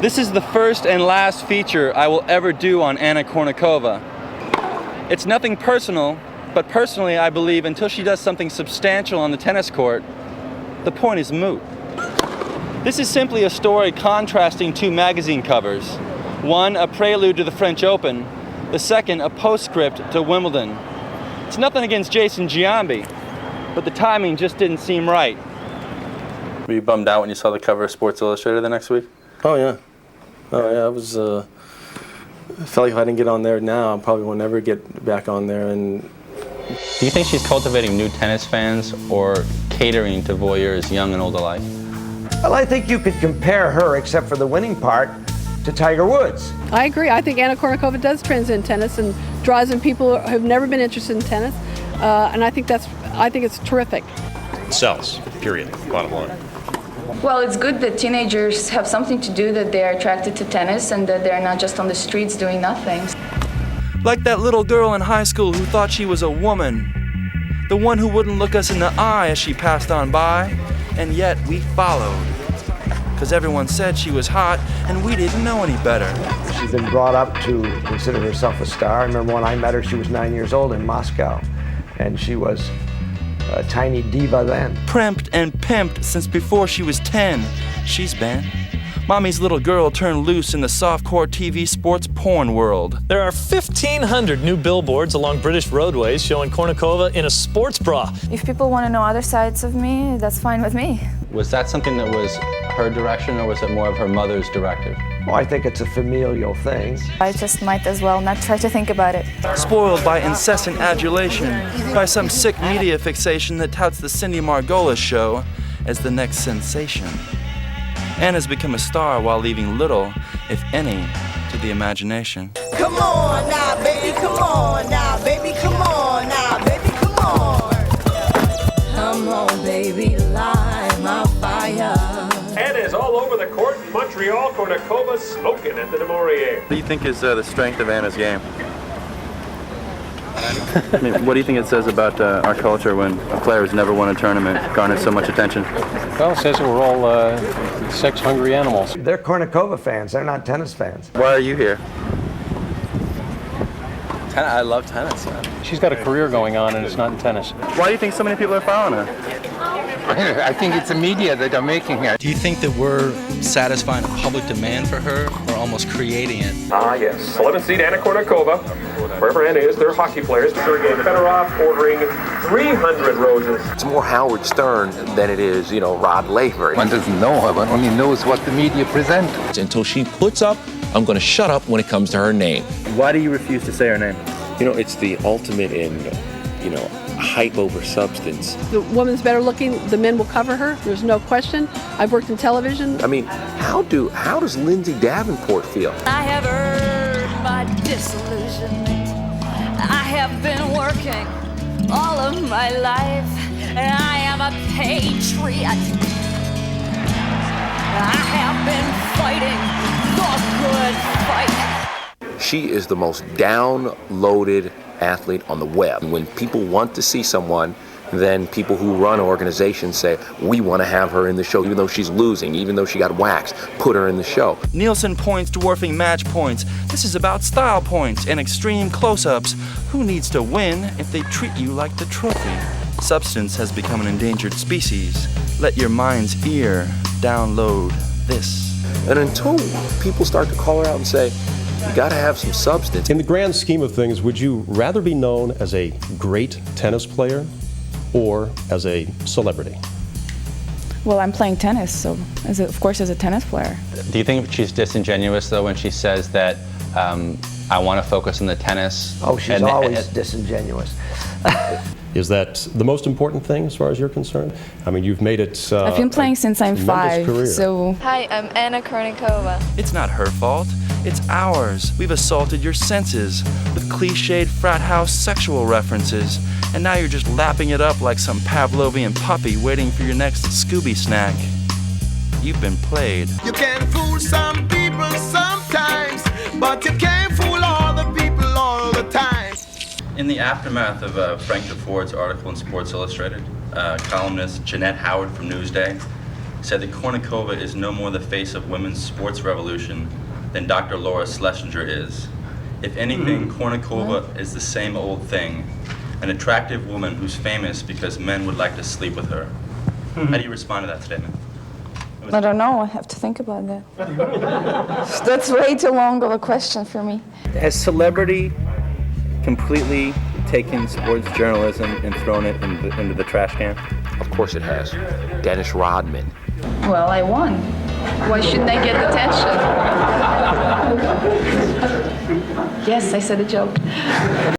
This is the first and last feature I will ever do on Anna Kournikova. It's nothing personal, but personally I believe until she does something substantial on the tennis court, the point is moot. This is simply a story contrasting two magazine covers. One, a prelude to the French Open. The second, a postscript to Wimbledon. It's nothing against Jason Giambi, but the timing just didn't seem right. Were you bummed out when you saw the cover of Sports Illustrated the next week? Oh yeah. I was, I felt like if I didn't get on there now, I probably will never get back on there. And do you think she's cultivating new tennis fans or catering to voyeurs young and old alike? Well, I think you could compare her, except for the winning part, to Tiger Woods. I agree. I think Anna Kournikova does transcend tennis and draws in people who have never been interested in tennis, and I think it's terrific. It sells, period, bottom line. Well, it's good that teenagers have something to do, that they are attracted to tennis and that they're not just on the streets doing nothing. Like that little girl in high school who thought she was a woman. The one who wouldn't look us in the eye as she passed on by, and yet we followed. Because everyone said she was hot, and we didn't know any better. She's been brought up to consider herself a star. I remember when I met her, she was 9 years old in Moscow, and she was a tiny diva then. Primped and pimped since before she was 10, she's been. Mommy's little girl turned loose in the softcore TV sports porn world. There are 1,500 new billboards along British roadways showing Kournikova in a sports bra. If people want to know other sides of me, that's fine with me. Was that something that was her direction, or was it more of her mother's directive? Well, I think it's a familial thing. I just might as well not try to think about it. Spoiled by incessant adulation, by some sick media fixation that touts the Cindy Margolis show as the next sensation. Anna's become a star while leaving little, if any, to the imagination. Come on now, baby, come on now, baby, come on now, baby, come on. Come on, baby, light my fire. Anna is all over the court in Montreal. Kournikova smoking at the Demorier. What do you think is the strength of Anna's game? I mean, what do you think it says about our culture when a player who's never won a tournament garners so much attention? Well, it says that we're all sex-hungry animals. They're Kournikova fans, they're not tennis fans. Why are you here? I love tennis. She's got a career going on, and it's not in tennis. Why do you think so many people are following her? I think it's the media that are making her. Do you think that we're satisfying a public demand for her, or almost creating it? Yes. 11th seed Anna Kournikova. Wherever Anna is, they're hockey players. Sergei Fedorov ordering 300 roses. It's more Howard Stern than it is, Rod Laver. One doesn't know her, one only knows what the media present. Until she puts up, I'm going to shut up when it comes to her name. Why do you refuse to say her name? It's the ultimate in, hype over substance. The woman's better looking, the men will cover her, there's no question. I've worked in television. I mean, how does Lindsay Davenport feel? I have earned my disillusionment. I have been working all of my life, and I am a patriot. I have been fighting the good fight. She is the most downloaded athlete on the web. When people want to see someone, then people who run organizations say, we want to have her in the show, even though she's losing, even though she got waxed, put her in the show. Nielsen points dwarfing match points. This is about style points and extreme close-ups. Who needs to win if they treat you like the trophy? Substance has become an endangered species. Let your mind's ear download this. And until people start to call her out and say, you got to have some substance. In the grand scheme of things, would you rather be known as a great tennis player or as a celebrity? Well, I'm playing tennis, so of course as a tennis player. Do you think she's disingenuous, though, when she says that I want to focus on the tennis? Oh, she's always disingenuous. Is that the most important thing as far as you're concerned? I mean, you've made it I've been playing since I'm 5, career. so... Hi, I'm Anna Kournikova. It's not her fault. It's ours. We've assaulted your senses with cliched frat house sexual references, and now you're just lapping it up like some Pavlovian puppy waiting for your next Scooby snack. You've been played. You can fool some people sometimes, but you can't fool all the people all the time. In the aftermath of Frank DeFord's article in Sports Illustrated, columnist Jeanette Howard from Newsday said that Kournikova is no more the face of women's sports revolution than Dr. Laura Schlesinger is. If anything, Kournikova is the same old thing, an attractive woman who's famous because men would like to sleep with her. How do you respond to that statement? I don't know, I have to think about that. That's way too long of a question for me. Has celebrity completely taken sports journalism and thrown it into the trash can? Of course it has. Dennis Rodman. Well, I won. Why shouldn't I get attention? Yes, I said a joke.